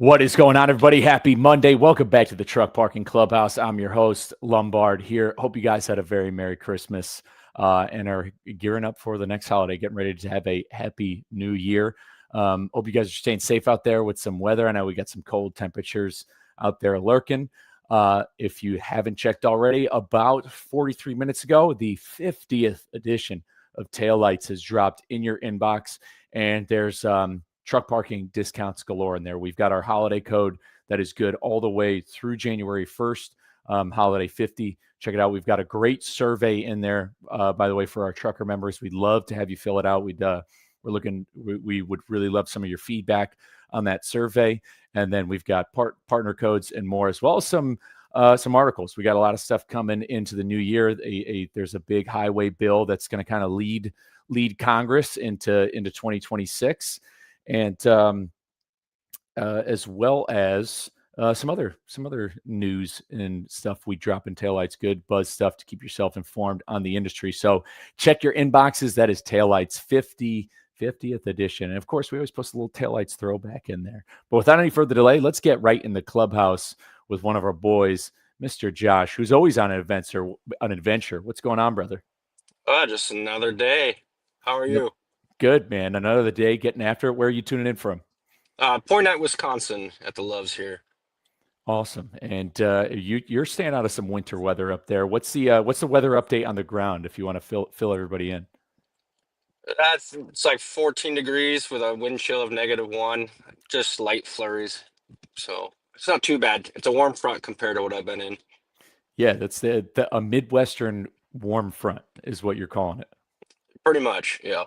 What is going on, everybody? Happy Monday. Welcome back to the Truck Parking Clubhouse. I'm your host, Lombard here. Hope you guys had a very Merry Christmas and are gearing up for the next holiday, getting ready to have a happy new year. Hope you guys are staying safe out there with some weather. I know we got some cold temperatures out there lurking. If you haven't checked already, about 43 minutes ago, the 50th edition of Taillights has dropped in your inbox, and there's truck parking discounts galore in there. We've got our holiday code that is good all the way through January 1st, holiday 50. Check it out. We've got a great survey in there, by the way, for our trucker members. We'd love to have you fill it out. We would really love some of your feedback on that survey. And then we've got partner codes and more, as well as some articles. We got a lot of stuff coming into the new year. There's a big highway bill that's going to kind of lead Congress into 2026. And as well as some other news and stuff we drop in Taillights, good buzz stuff to keep yourself informed on the industry. So check your inboxes. That is Taillights 50th edition. And of course, we always post a little Taillights throwback in there. But without any further delay, let's get right in the clubhouse with one of our boys, Mr. Josh, who's always on an adventure. What's going on, brother? Just another day. How are you? Good, man. Another day getting after it. Where are you tuning in from? Point at Wisconsin at the Loves here. Awesome. And you're staying out of some winter weather up there. What's the weather update on the ground if you want to fill everybody in? It's like 14 degrees with a wind chill of -1, just light flurries. So it's not too bad. It's a warm front compared to what I've been in. Yeah, that's a Midwestern warm front is what you're calling it. Pretty much, yeah.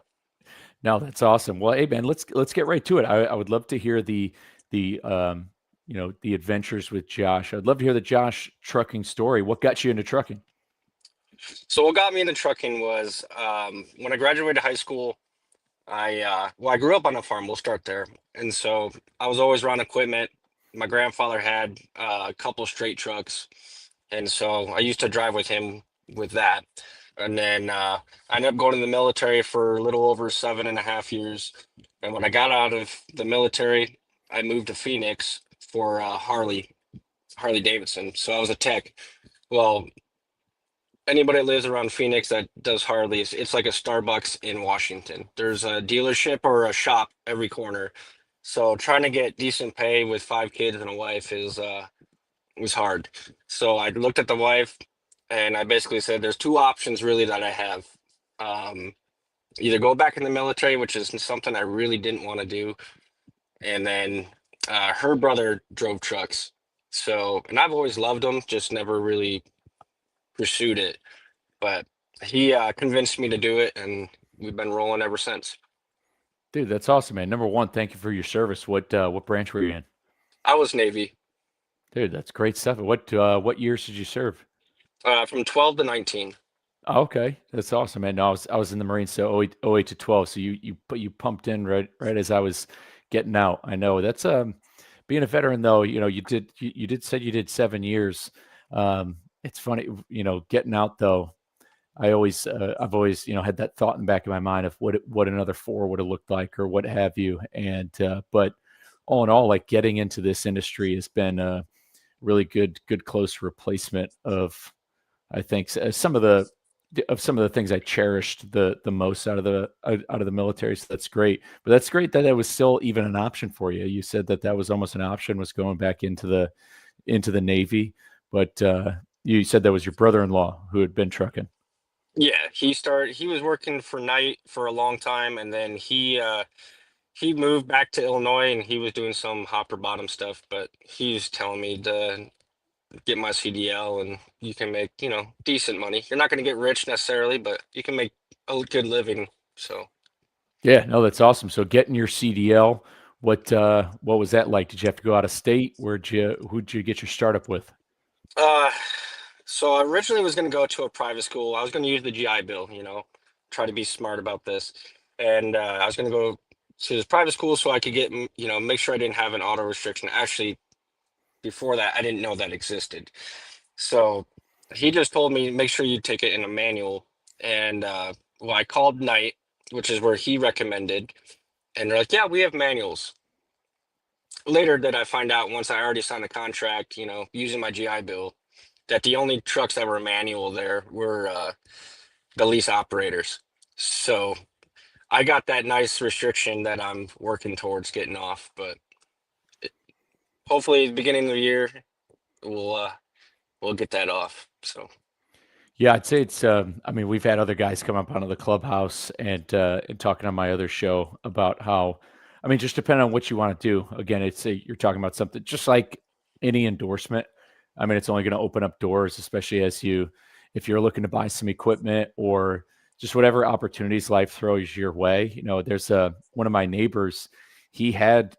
No, that's awesome. Well, hey man, let's get right to it. I would love to hear the adventures with Josh. I'd love to hear the Josh trucking story. What got you into trucking? So what got me into trucking was when I graduated high school. I grew up on a farm. We'll start there, and so I was always around equipment. My grandfather had a couple straight trucks, and so I used to drive with him with that. And then I ended up going to the military for a little over 7.5 years. And when I got out of the military, I moved to Phoenix for Harley Davidson. So I was a tech. Well, anybody that lives around Phoenix that does Harleys, it's like a Starbucks in Washington. There's a dealership or a shop every corner. So trying to get decent pay with 5 kids and a wife was hard. So I looked at the wife and I basically said there's two options really that I have. Um, Either go back in the military, which is something I really didn't want to do, and then her brother drove trucks. So, and I've always loved them, just never really pursued it. But he convinced me to do it, and we've been rolling ever since. Dude, that's awesome, man. Number one, thank you for your service. What branch were you in? I was Navy Dude, that's great stuff. What years did you serve? from 12 to 19. Oh, okay, that's awesome, man. No, I was in the Marines, so 08 to 12. So you pumped in right as I was getting out. I know that's being a veteran though. You did 7 years. It's funny, getting out though. I've always had that thought in the back of my mind of what another 4 would have looked like or what have you. And but all in all, like getting into this industry has been a really good close replacement of, I think, some of the things I cherished the most out of the military. So that's great. But that's great that it was still even an option for you. You said that was almost an option, was going back into the Navy. But you said that was your brother-in-law who had been trucking. Yeah, he was working for night for a long time, and then he moved back to Illinois, and he was doing some hopper bottom stuff. But he's telling me to get my CDL, and you can make decent money. You're not going to get rich necessarily, but you can make a good living. So Yeah, no, that's awesome. So getting your CDL, what was that like? Did you have to go out of state? Who'd you get your startup with? uh so I originally was going to go to a private school. I was going to use the GI Bill, try to be smart about this. And I was going to go to this private school so I could get make sure I didn't have an auto restriction. Actually, before that I didn't know that existed. So he just told me make sure you take it in a manual. And well, I called Knight, which is where he recommended, and they're like, yeah, we have manuals. Later did I find out, once I already signed the contract, using my GI Bill, that the only trucks that were manual there were the lease operators. So I got that nice restriction that I'm working towards getting off, but hopefully, beginning of the year, we'll uh, we'll get that off. So Yeah, I'd say it's. I mean, we've had other guys come up onto the clubhouse and talking on my other show about how, I mean, just depending on what you want to do. Again, you're talking about something just like any endorsement. I mean, it's only going to open up doors, especially if you're looking to buy some equipment or just whatever opportunities life throws your way. There's one of my neighbors. He had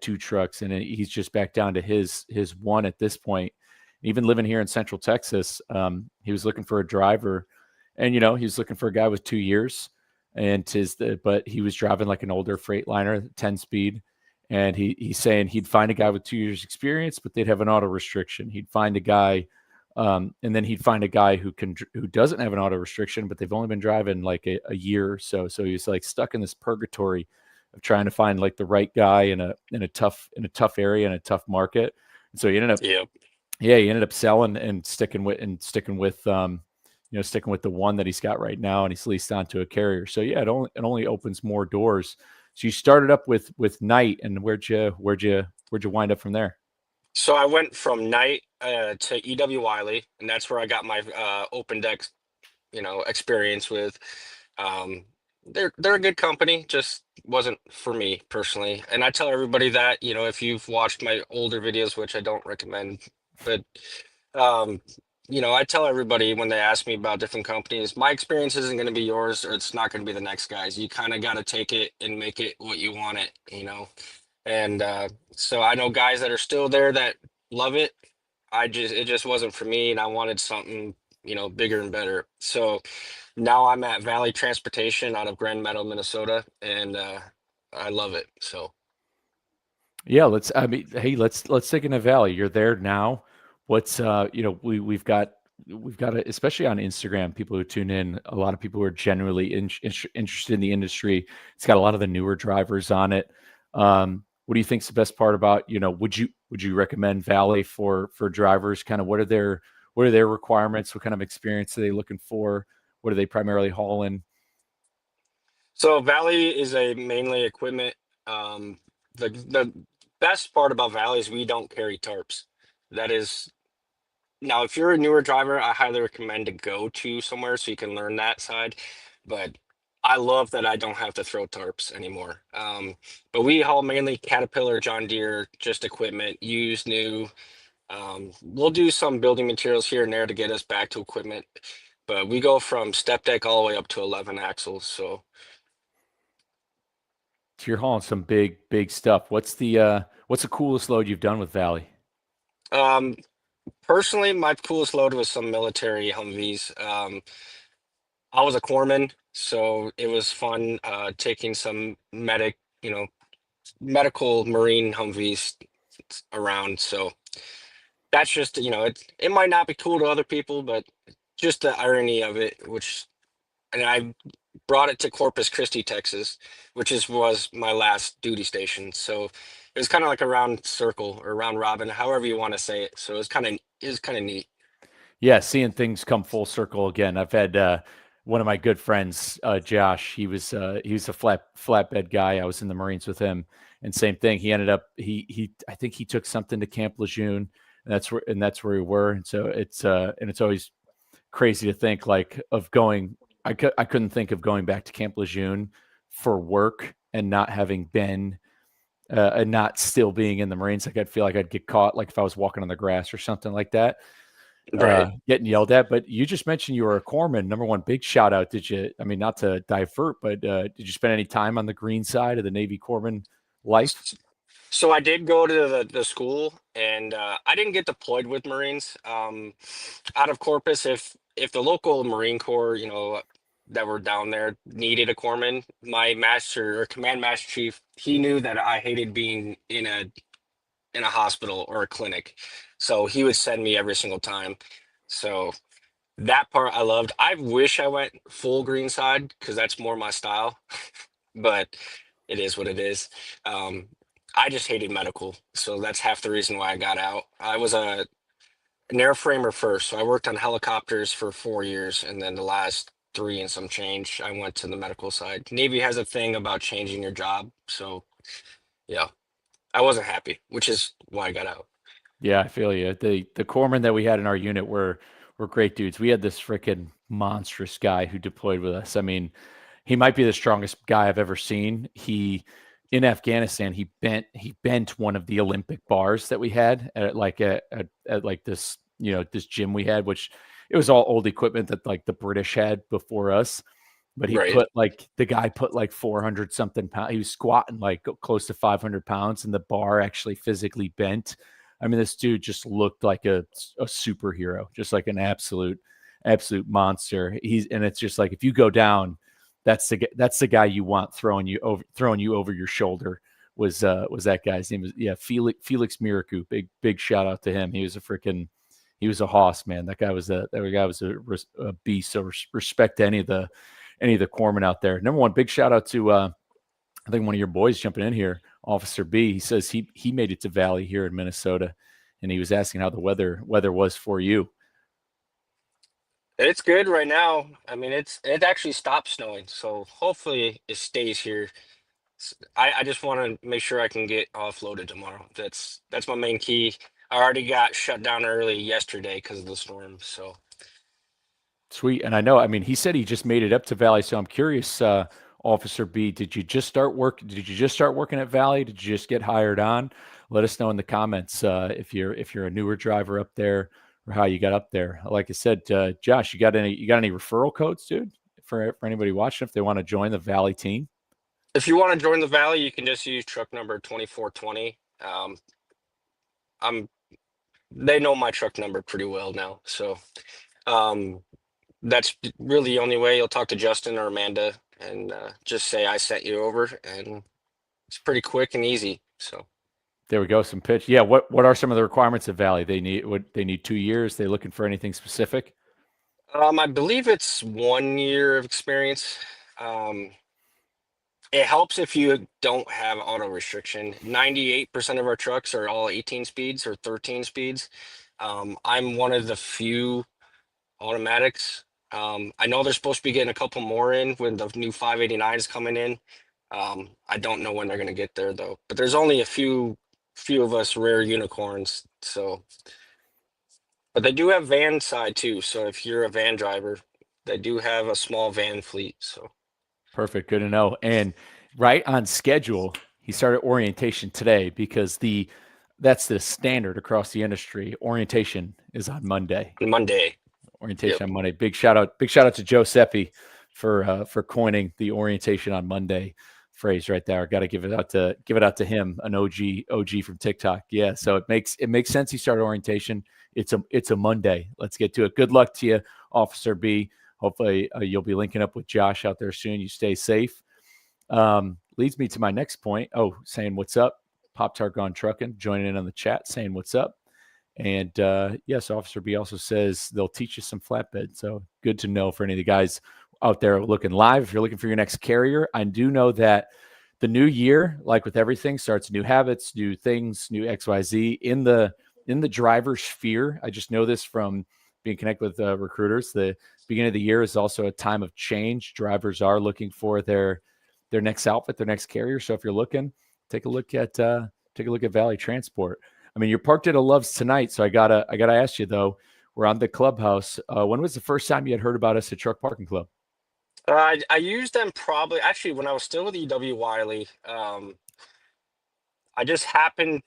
two trucks, and he's just back down to his one at this point. Even living here in Central Texas, he was looking for a driver, and he was looking for a guy with 2 years, but he was driving like an older Freightliner, 10 speed, and he's saying he'd find a guy with 2 years experience, but they'd have an auto restriction. He'd find a guy, and then he'd find a guy who doesn't have an auto restriction, but they've only been driving like a year or so. So he's like stuck in this purgatory of trying to find like the right guy in a tough area in a tough market. And so he ended up yeah. yeah, he ended up selling and sticking with the one that he's got right now, and he's leased onto a carrier. So yeah, it only opens more doors. So you started up with Knight, and where'd you wind up from there? So I went from night to EW Wiley, and that's where I got my open deck, experience with. Um, they're a good company, just wasn't for me personally. And I tell everybody that, if you've watched my older videos, which I don't recommend, but um, I tell everybody when they ask me about different companies, my experience isn't going to be yours, or it's not going to be the next guy's. You kind of got to take it and make it what you want it. And so I know guys that are still there that love it. It just wasn't for me, and I wanted something, bigger and better. So now I'm at Valley Transportation out of Grand Meadow, Minnesota, and I love it. So Yeah, let's take in a valley. You're there now. What's we've got especially on Instagram, people who tune in, a lot of people who are genuinely interested in the industry. It's got a lot of the newer drivers on it. What do you think's the best part about, would you recommend Valley for drivers? Kind of what are their requirements? What kind of experience are they looking for? What are they primarily hauling? so Valley is a mainly equipment. Um, the best part about Valley is we don't carry tarps. That is Now, if you're a newer driver, I highly recommend to go to somewhere so you can learn that side. But I love that I don't have to throw tarps anymore. But we haul mainly Caterpillar, John Deere, just equipment, used, new. We'll do some building materials here and there to get us back to equipment. But we go from step deck all the way up to 11 axles. So So you're hauling some big stuff. What's the coolest load you've done with Valley? um, personally, my coolest load was some military Humvees. I was a corpsman, so it was fun taking some medical marine Humvees around. So that's just, it might not be cool to other people, but just the irony of it, and I brought it to Corpus Christi, Texas, which was my last duty station. So it was kind of like a round circle or round robin, however you want to say it. So it was kind of neat. Yeah, seeing things come full circle again. I've had one of my good friends, Josh. He was a flatbed guy. I was in the Marines with him, and same thing. He ended up he I think he took something to Camp Lejeune, and that's where we were. And so it's always crazy to think like of going. I couldn't think of going back to Camp Lejeune for work and not having been. And not still being in the Marines, like I'd feel like I'd get caught, like if I was walking on the grass or something like that, Right. getting yelled at. But you just mentioned you were a corpsman. Number one, big shout out. Did you? I mean, not to divert, but did you spend any time on the green side of the Navy corpsman life? So I did go to the school, and I didn't get deployed with Marines. Out of Corpus, if the local Marine Corps, that were down there needed a corpsman, my master or command master chief, he knew that I hated being in a hospital or a clinic, so he would send me every single time. So that part I loved. I wish I went full green side because that's more my style, but it is what it is. Um, I just hated medical, so that's half the reason why I got out. I was an airframer first, so I worked on helicopters for 4 years, and then the last three and some change, I went to the medical side. Navy has a thing about changing your job, so yeah, I wasn't happy, which is why I got out. Yeah, I feel you. The corpsmen that we had in our unit were great dudes. We had this freaking monstrous guy who deployed with us. I mean, he might be the strongest guy I've ever seen. He in Afghanistan, he bent one of the Olympic bars that we had at like this, this gym we had, which it was all old equipment that like the British had before us. But Right. the guy put like 400 something pounds. He was squatting like close to 500 pounds, and the bar actually physically bent. I mean, this dude just looked like a superhero, just like an absolute monster. And it's just like if you go down, that's the guy you want throwing you over your shoulder. Was that guy's name? Was Yeah, Felix Miracu. Big shout out to him. He was a hoss, man. That guy was a beast. So respect to any of the corpsmen out there. Number one, big shout out to I think one of your boys jumping in here, Officer B. He says he made it to Valley here in Minnesota, and he was asking how the weather was for you. It's good right now. I mean, it actually stopped snowing, so hopefully it stays here. I just want to make sure I can get offloaded tomorrow. That's my main key. I already got shut down early yesterday because of the storm. So Sweet, and I know. I mean, he said he just made it up to Valley, so I'm curious, Officer B. Did you just start working at Valley? Did you just get hired on? Let us know in the comments if you're a newer driver up there or how you got up there. Like I said, Josh, you got any referral codes, dude, for anybody watching if they want to join the Valley team? if you want to join the Valley, you can just use truck number 2420. I'm they know my truck number pretty well now, so um, that's really the only way. You'll talk to Justin or Amanda and just say I sent you over, and it's pretty quick and easy. So. There we go. Some pitch. Yeah. What are some of the requirements of Valley? They need 2 years. They looking for anything specific? I believe it's 1 year of experience. Um, it helps if you don't have auto restriction. 98% of our trucks are all 18 speeds or 13 speeds. I'm one of the few automatics. I know they're supposed to be getting a couple more in when the new 589 is coming in. I don't know when they're going to get there though, but there's only a few of us rare unicorns. So, but they do have van side too. So if you're a van driver, they do have a small van fleet. So Perfect. Good to know. And right on schedule, he started orientation today because that's the standard across the industry. Orientation is on Monday. Monday, yep. Orientation on Monday. Big shout out to Joe Seppi for coining the orientation on Monday phrase right there. Got to give it out to him, an OG from TikTok. Yeah, so it makes sense. He started orientation. It's a Monday. Let's get to it. Good luck to you, Officer B. Hopefully you'll be linking up with Josh out there soon. You stay safe. Leads me to my next point. Oh, saying what's up. Pop Tart Gone Trucking joining in on the chat, saying what's up. And yes, Officer B also says they'll teach you some flatbed. So good to know for any of the guys out there looking live. If you're looking for your next carrier, I do know that the new year, like with everything, starts new habits, new things, new XYZ in the driver's sphere. I just know this from being connected with recruiters. The beginning of the year is also a time of change. Drivers are looking for their next outfit, their next carrier. So if you're looking, take a look at Valley Transport. I mean, you're parked at a Love's tonight, so I gotta ask you though. We're on the clubhouse. When was the first time you had heard about us at Truck Parking Club? I used them probably actually when I was still with EW Wiley. I just happened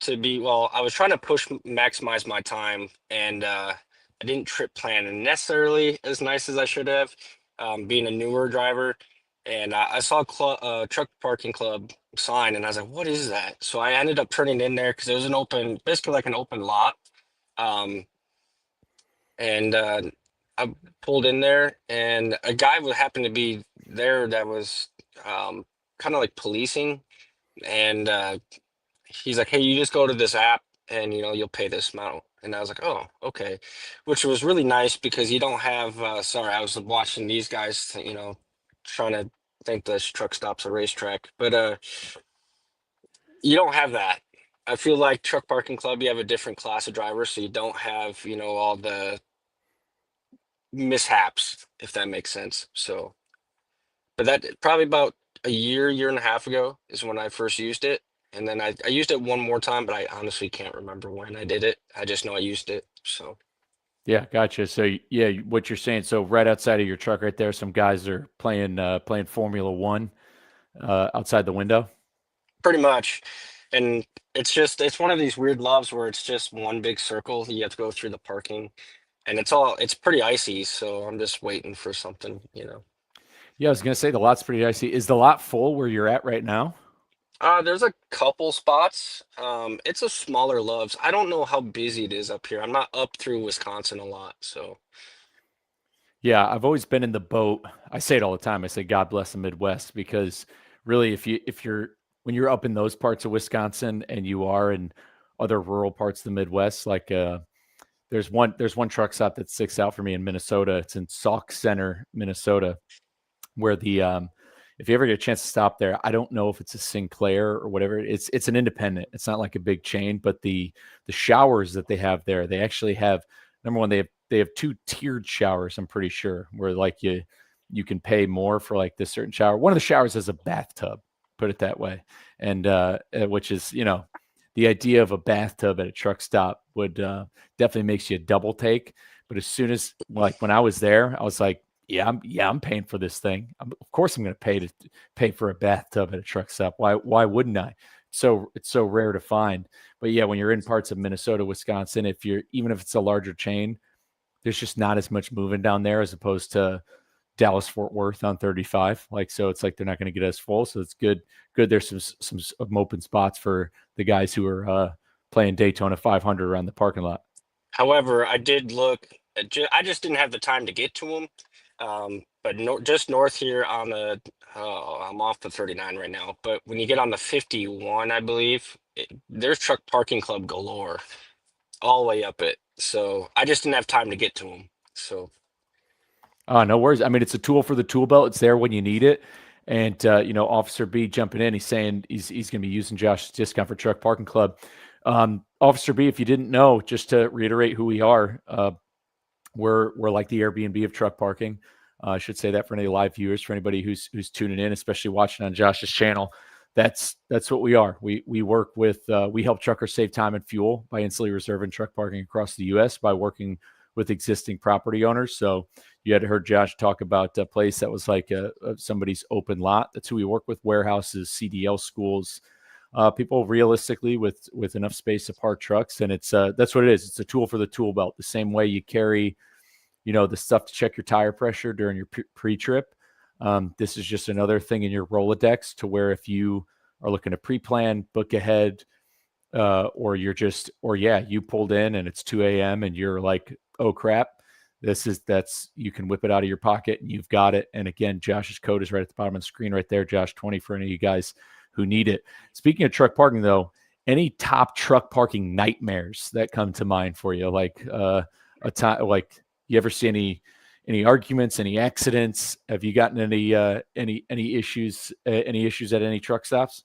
to be well. I was trying to maximize my time, and I didn't trip plan necessarily as nice as I should have. Being a newer driver, and I saw truck parking club sign, and I was like, "What is that?" So I ended up turning in there because it was basically like an open lot. Um, and I pulled in there, and a guy would happen to be there that was kind of like policing, and he's like, "Hey, you just go to this app, and you'll pay this amount." And I was like, "Oh, okay," which was really nice because you don't have. Sorry, I was watching these guys, trying to think this truck stops a racetrack, but You don't have that. I feel like truck parking club, you have a different class of drivers, so you don't have, all the mishaps, if that makes sense. So, but that probably about a year and a half ago is when I first used it. And then I used it one more time, but I honestly can't remember when I did it. I just know I used it. So Yeah, gotcha. So yeah, what you're saying. So right outside of your truck, right there, some guys are playing Formula One outside the window. pretty much. And it's one of these weird loves where it's just one big circle. You have to go through the parking and it's pretty icy. So I'm just waiting for something. Yeah, I was gonna say the lot's pretty icy. Is the lot full where you're at right now? There's a couple spots. It's a smaller loves. I don't know how busy it is up here. I'm not up through Wisconsin a lot, so Yeah, I've always been in the boat. I say it all the time. I say God bless the Midwest because really if you're when you're up in those parts of Wisconsin and you are in other rural parts of the Midwest, like there's one truck stop that sticks out for me in Minnesota. It's in Sauk Center, Minnesota, where the if you ever get a chance to stop there, I don't know if it's a Sinclair or whatever. It's an independent. It's not like a big chain, but the showers that they have there, they actually have number one, they have two tiered showers, I'm pretty sure, where like you can pay more for like this certain shower. One of the showers has a bathtub, put it that way. And which is, the idea of a bathtub at a truck stop would definitely makes you a double take. But as soon as like when I was there, I was like, I'm paying for this thing. Of course, I'm going to pay for a bathtub at a truck stop. Why wouldn't I? It's so rare to find. But yeah, when you're in parts of Minnesota, Wisconsin, if you're even if it's a larger chain, there's just not as much moving down there as opposed to Dallas Fort Worth on 35. Like so, it's like they're not going to get as full. So it's good. Good. There's some open spots for the guys who are playing Daytona 500 around the parking lot. however, I did look I just didn't have the time to get to them. But just north here on the I'm off the 39 right now, but when you get on the 51, I believe, there's truck parking club galore all the way up it. So I just didn't have time to get to them. So No worries. I mean, it's a tool for the tool belt. It's there when you need it. And Officer B jumping in, he's saying he's going to be using Josh's discount for Truck Parking Club. Officer B, if you didn't know, just to reiterate who we are, we're like the Airbnb of truck parking. I should say that for any live viewers, for anybody who's tuning in, especially watching on Josh's channel. That's what we are. We work with we help truckers save time and fuel by instantly reserving truck parking across the U.S. by working with existing property owners. So you had heard Josh talk about a place that was like somebody's open lot. That's who we work with: warehouses, CDL schools, people realistically with enough space to park trucks. And it's that's what it is. It's a tool for the tool belt. The same way you carry the stuff to check your tire pressure during your pre-trip. This is just another thing in your Rolodex to where if you are looking to pre-plan, book ahead, or you pulled in and it's 2 a.m. and you're like, oh crap, that's you can whip it out of your pocket and you've got it. And again, Josh's code is right at the bottom of the screen right there, Josh 20 for any of you guys who need it. Speaking of truck parking though, any top truck parking nightmares that come to mind for you? Like a time like you ever see any arguments, any accidents? Have you gotten any issues at any truck stops?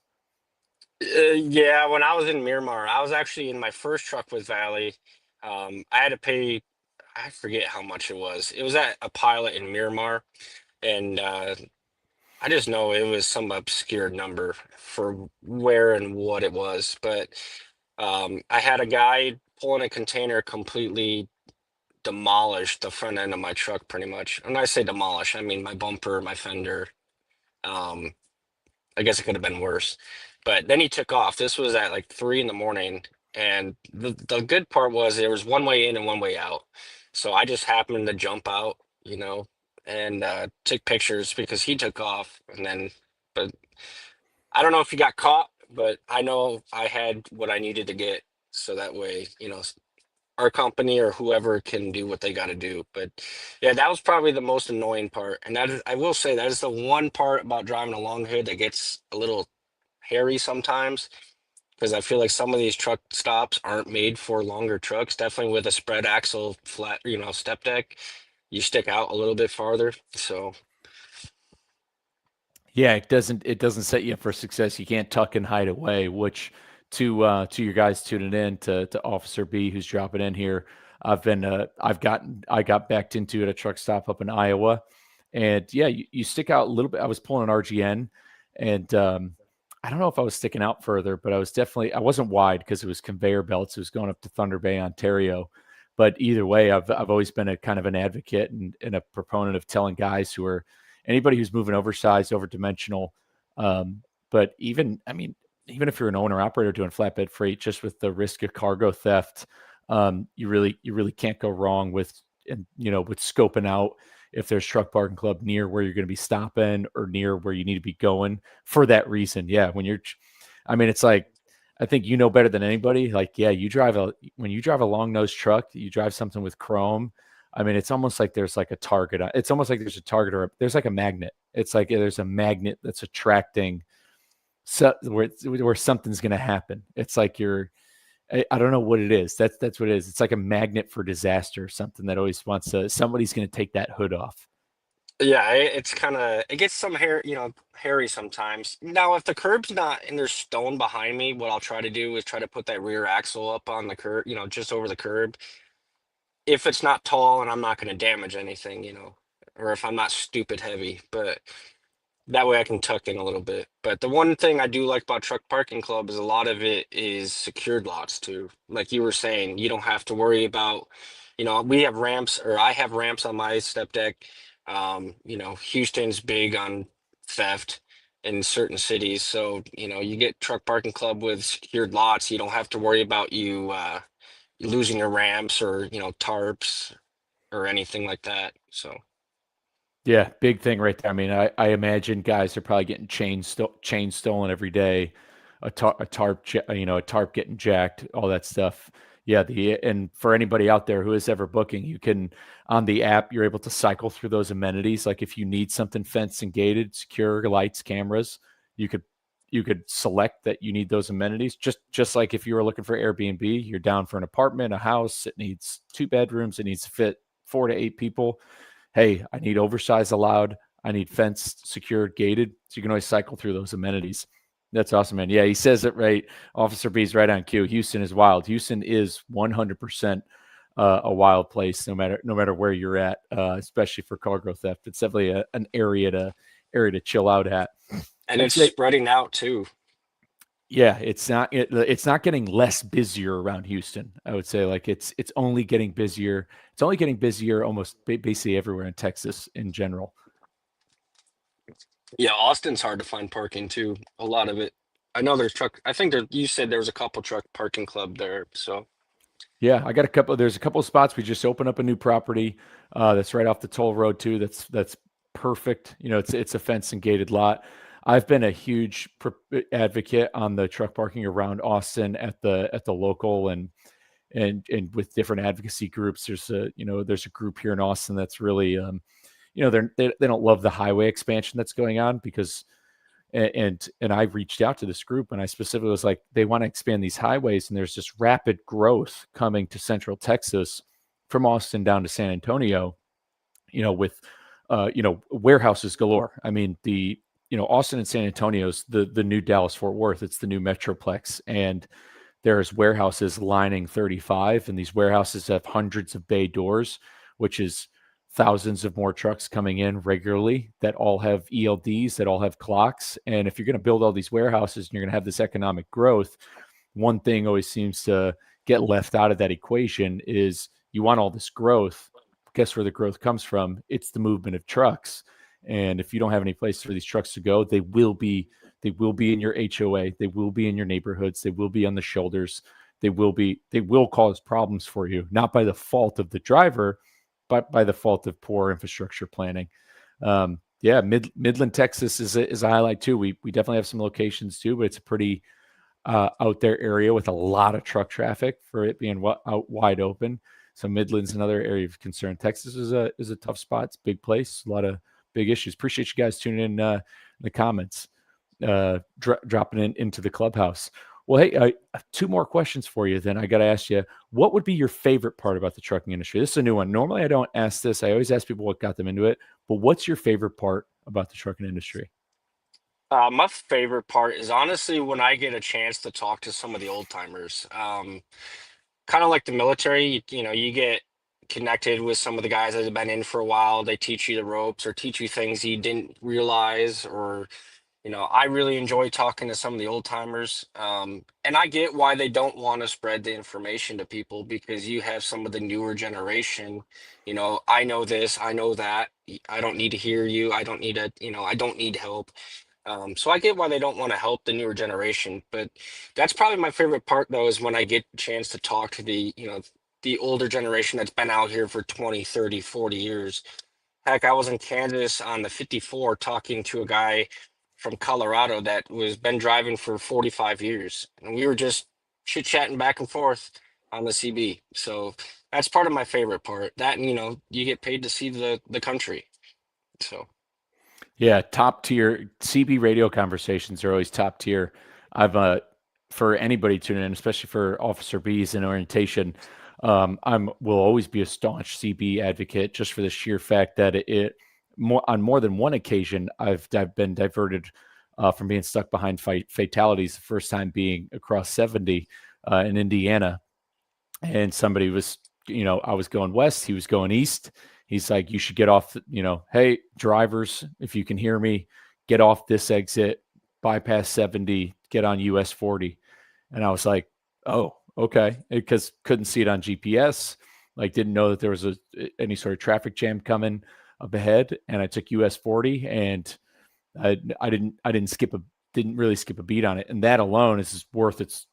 yeah, when I was in Miramar, I was actually in my first truck with Valley. I had to pay, I forget how much it was. It was at a pilot in Miramar, and I just know it was some obscure number for where and what it was. But I had a guy pulling a container completely demolished the front end of my truck, pretty much. And I say demolish, I mean my bumper, my fender. Um, I guess it could have been worse. But then he took off. This was at like 3 in the morning. And the good part was there was one way in and one way out. So I just happened to jump out, and took pictures because he took off. But I don't know if he got caught, but I know I had what I needed to get. So that way, our company or whoever can do what they got to do. But yeah, that was probably the most annoying part. And I will say, that is the one part about driving a long hood that gets a little hairy sometimes, because I feel like some of these truck stops aren't made for longer trucks. Definitely with a spread axle flat, step deck, you stick out a little bit farther. So Yeah, it doesn't set you up for success. You can't tuck and hide away, which to your guys tuning in to Officer B who's dropping in here. I got backed into at a truck stop up in Iowa. And yeah, you stick out a little bit. I was pulling an RGN and I don't know if I was sticking out further, but I wasn't wide because it was conveyor belts. It was going up to Thunder Bay, Ontario. But either way, I've always been a kind of an advocate and a proponent of telling guys who are anybody who's moving oversized, over dimensional. But even, I mean, even if you're an owner operator doing flatbed freight, just with the risk of cargo theft, you really can't go wrong with, and with scoping out if there's truck parking club near where you're going to be stopping or near where you need to be going for that reason. Yeah, I mean, it's like I think you know better than anybody. Like, yeah, when you drive a long nose truck, you drive something with chrome. I mean, it's almost like there's like a target. It's almost like there's a target or there's like a magnet. It's like there's a magnet that's attracting where something's going to happen. It's like I don't know what it is. That's what it is. It's like a magnet for disaster. Something that always wants to. Somebody's going to take that hood off. Yeah, it's kind of it gets some hair, hairy sometimes. Now, if the curb's not and there's stone behind me, what I'll try to do is try to put that rear axle up on the curb, just over the curb. If it's not tall and I'm not going to damage anything, or if I'm not stupid heavy, but that way I can tuck in a little bit. But the one thing I do like about Truck Parking Club is a lot of it is secured lots too. Like you were saying, you don't have to worry about, we have ramps or I have ramps on my step deck. Houston's big on theft in certain cities. So, you get Truck Parking Club with secured lots, you don't have to worry about you losing your ramps or, tarps or anything like that. So Yeah, big thing right there. I mean, I imagine guys are probably getting chains stolen every day, a tarp getting jacked, all that stuff. Yeah, and for anybody out there who is ever booking, you can on the app you're able to cycle through those amenities. Like if you need something fenced and gated, secure, lights, cameras, you could you could select that you need those amenities. Just like if you were looking for Airbnb, you're down for an apartment, a house, it needs 2 bedrooms, it needs to fit 4 to 8 people. Hey, I need oversized allowed. I need fenced, secured, gated. So you can always cycle through those amenities. That's awesome, man. Yeah, he says it right. Officer B's right on cue. Houston is wild. Houston is 100% a wild place, no matter where you're at, especially for cargo theft. It's definitely an area to chill out at. and I'd it's say, spreading out too. yeah, it's not getting less busier around Houston. I would say like it's only getting busier. It's only getting busier almost basically everywhere in Texas in general. Yeah, Austin's hard to find parking too. A lot of it. I know there's truck. I think there. You said there was a couple truck parking club there. So Yeah, I got a couple. There's a couple of spots. We just opened up a new property that's right off the toll road too. That's perfect. It's a fenced and gated lot. I've been a huge advocate on the truck parking around Austin at the local and with different advocacy groups. There's a group here in Austin that's really they don't love the highway expansion that's going on because and I reached out to this group and I specifically was like, they want to expand these highways and there's this rapid growth coming to Central Texas from Austin down to San Antonio, with warehouses galore. I mean, Austin and San Antonio's the new Dallas Fort Worth. It's the new Metroplex, and there's warehouses lining 35, and these warehouses have hundreds of bay doors, which is thousands of more trucks coming in regularly that all have ELDs, that all have clocks. And if you're going to build all these warehouses and you're going to have this economic growth, one thing always seems to get left out of that equation is you want all this growth. Guess where the growth comes from? It's the movement of trucks. And if you don't have any place for these trucks to go, they will be in your HOA. They will be in your neighborhoods. They will be on the shoulders. They will cause problems for you, not by the fault of the driver, but by the fault of poor infrastructure planning. Yeah, Midland, Texas is a highlight too. We definitely have some locations too, but it's a pretty out there area with a lot of truck traffic for it being out wide open. So Midland's another area of concern. Texas is a tough spot. It's a big place, a lot of big issues. Appreciate you guys tuning in the comments, dropping into the clubhouse. Well, hey, two more questions for you. Then I got to ask you, what would be your favorite part about the trucking industry? This is a new one. Normally, I don't ask this. I always ask people what got them into it. But what's your favorite part about the trucking industry? My favorite part is honestly when I get a chance to talk to some of the old timers. Kind of like the military, you get connected with some of the guys that have been in for a while. They teach you the ropes or teach you things you didn't realize, or I really enjoy talking to some of the old timers. And I get why they don't want to spread the information to people because you have some of the newer generation. I know this, I know that. I don't need to hear you. I don't need I don't need help. So I get why they don't want to help the newer generation, but that's probably my favorite part though, is when I get a chance to talk to the older generation that's been out here for 20, 30, 40 years. Heck, I was in Kansas on the 54 talking to a guy from Colorado that was been driving for 45 years, and we were just chit-chatting back and forth on the CB. So that's part of my favorite part. That and you get paid to see the country. So Yeah, top tier CB radio conversations are always top tier. I've for anybody tuning in, especially for Officer B's in orientation, I'm will always be a staunch CB advocate just for the sheer fact that on more than one occasion I've been diverted from being stuck behind fatalities. The first time being across 70 in Indiana, and somebody was, I was going west, he was going east. He's like, you should get off, hey, drivers, if you can hear me, get off this exit, bypass 70, get on US 40. And I was like, oh, okay. Because couldn't see it on GPS, like didn't know that there was any sort of traffic jam coming up ahead. And I took US 40 and I didn't really skip a beat on it. And that alone is worth its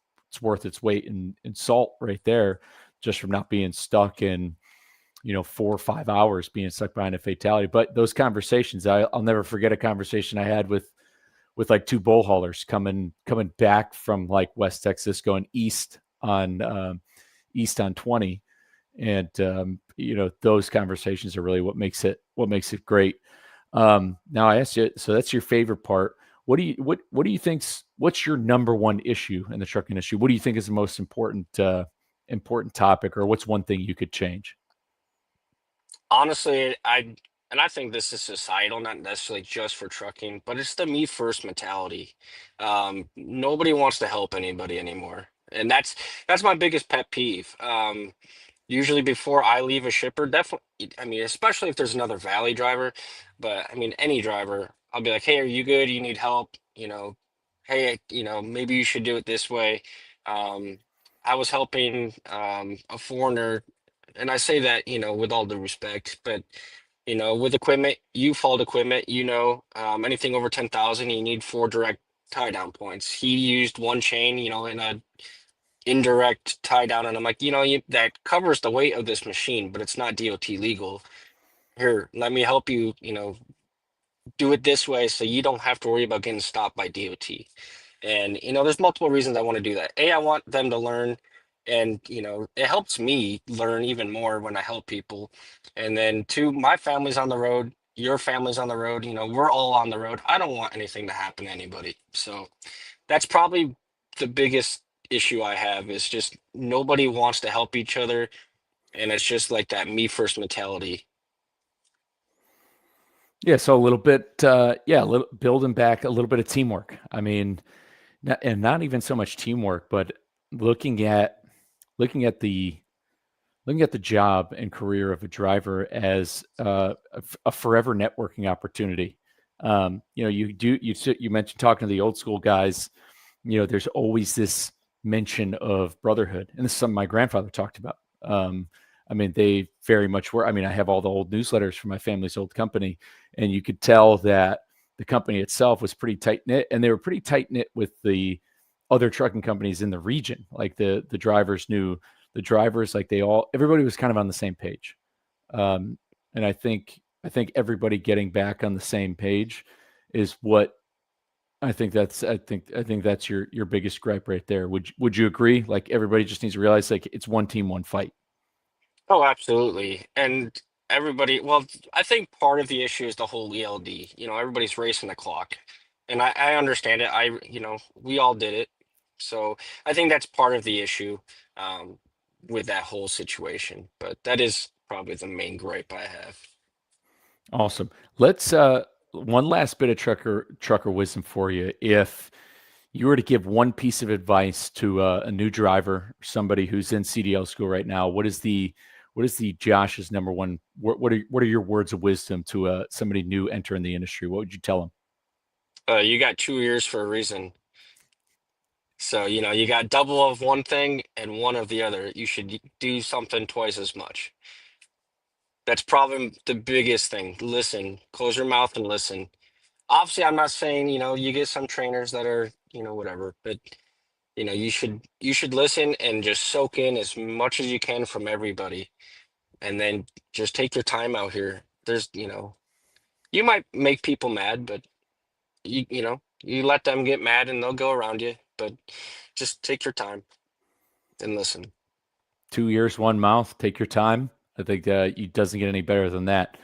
weight in salt right there, just from not being stuck in 4 or 5 hours being stuck behind a fatality. But those conversations, I'll never forget a conversation I had with like two bull haulers coming back from like West Texas going east on 20. And those conversations are really what makes it great. Now I asked you, so that's your favorite part. What's your number one issue in the truck industry? What do you think is the most important topic, or what's one thing you could change? honestly, I think this is societal, not necessarily just for trucking, but it's the me first mentality. Nobody wants to help anybody anymore, and that's my biggest pet peeve. Usually before I leave a shipper, definitely, I mean, especially if there's another valley driver, but I mean, any driver, I'll be like, hey, are you good? You need help? Hey, maybe you should do it this way. Um, I was helping a foreigner, and I say that, with all due respect, but with equipment, you fault equipment, anything over 10,000, you need 4 direct tie down points. He used one chain, in a indirect tie down, and I'm like, that covers the weight of this machine, but it's not DOT legal. Here, let me help you, do it this way so you don't have to worry about getting stopped by DOT. And there's multiple reasons I want to do that. A, I want them to learn, and it helps me learn even more when I help people. And then two, my family's on the road, your family's on the road, we're all on the road. I don't want anything to happen to anybody. So that's probably the biggest issue I have, is just nobody wants to help each other, and it's just like that me first mentality. Yeah, so a little bit, a little building back a little bit of teamwork. I mean, not even so much teamwork, but looking at looking at the looking at the job and career of a driver as a forever networking opportunity. You mentioned talking to the old school guys. There's always this mention of brotherhood, and this is something my grandfather talked about. I mean, they very much were. I mean, I have all the old newsletters from my family's old company, and you could tell that the company itself was pretty tight knit, and they were pretty tight knit with the other trucking companies in the region. Like the drivers knew the drivers, like everybody was kind of on the same page. And I think everybody getting back on the same page is what I think that's your biggest gripe right there. Would you agree? Like everybody just needs to realize like it's one team, one fight. Oh, absolutely. And everybody, well, I think part of the issue is the whole ELD. Everybody's racing the clock. And I understand it. We all did it. So I think that's part of the issue, um, with that whole situation. But that is probably the main gripe I have. Awesome. Let's one last bit of trucker wisdom for you. If you were to give one piece of advice to a new driver, somebody who's in CDL school right now, what is the Josh's number one? What are your words of wisdom to somebody new entering the industry? What would you tell them? You got 2 years for a reason. So, you got double of one thing and one of the other. You should do something twice as much. That's probably the biggest thing. Listen, close your mouth and listen. Obviously, I'm not saying, you get some trainers that are, whatever, but you should listen and just soak in as much as you can from everybody. And then just take your time out here. You might make people mad, but you let them get mad and they'll go around you, but just take your time and listen. 2 years, one mouth. Take your time. I think it doesn't get any better than that.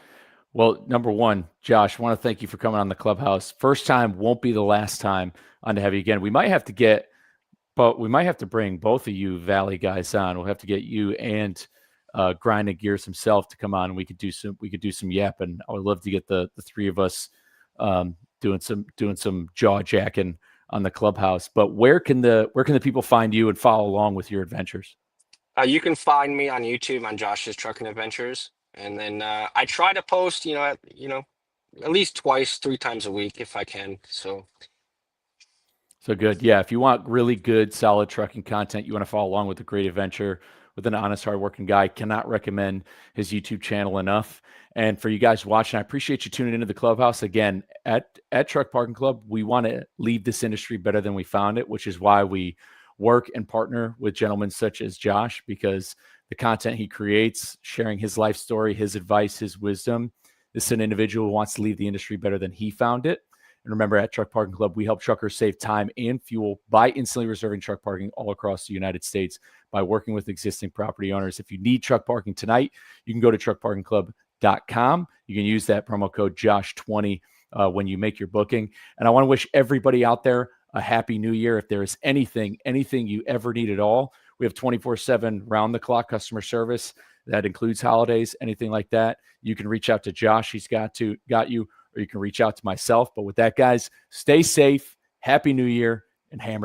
Well, number one, Josh, I want to thank you for coming on the clubhouse. First time won't be the last time on to have you again. We might have to bring both of you Valley guys on. We'll have to get you and Grinding Gears himself to come on. And we could do some yapping. I would love to get the three of us doing some jaw jacking on the clubhouse. But where can the people find you and follow along with your adventures? You can find me on YouTube on Josh's Trucking Adventures, and then I try to post, at least twice, 3 times a week if I can. So So good. Yeah. If you want really good, solid trucking content, you want to follow along with a great adventure with an honest, hardworking guy. Cannot recommend his YouTube channel enough. And for you guys watching, I appreciate you tuning into the clubhouse. Again, at Truck Parking Club, we want to leave this industry better than we found it, which is why we work and partner with gentlemen such as Josh, because the content he creates, sharing his life story, his advice, his wisdom, this is an individual who wants to leave the industry better than he found it. And remember, at Truck Parking Club, we help truckers save time and fuel by instantly reserving truck parking all across the United States by working with existing property owners. If you need truck parking tonight, you can go to truckparkingclub.com. You can use that promo code Josh20 when you make your booking. And I want to wish everybody out there a happy new year. If there is anything you ever need at all, we have 24/7 round the clock customer service. That includes holidays, anything like that. You can reach out to Josh. He's got you, or you can reach out to myself. But with that, guys, stay safe. Happy New Year, and hammer